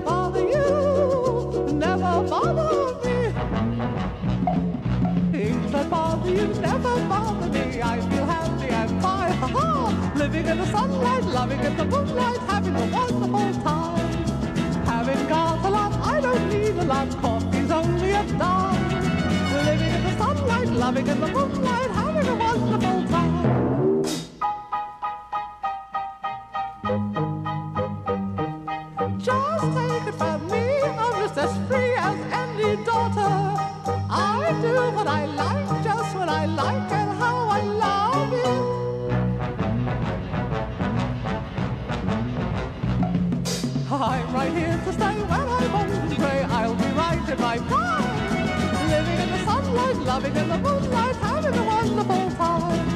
bother you, never bother me. Things that bother you never bother me. I feel happy and fine, ha-ha. Living in the sunlight, loving in the moonlight, having a wonderful time. Having got a lot, I don't need a lot, coffee's only a dime. Living in the sunlight, loving in the moonlight, having a wonderful time. Just take it from me, I'm just as free as any daughter. I do what I like, just what I like, and how I love it. I'm right here to stay when I'm old and grey. I'll be right in my prime. Living in the sunlight, loving in the moonlight, having a wonderful time.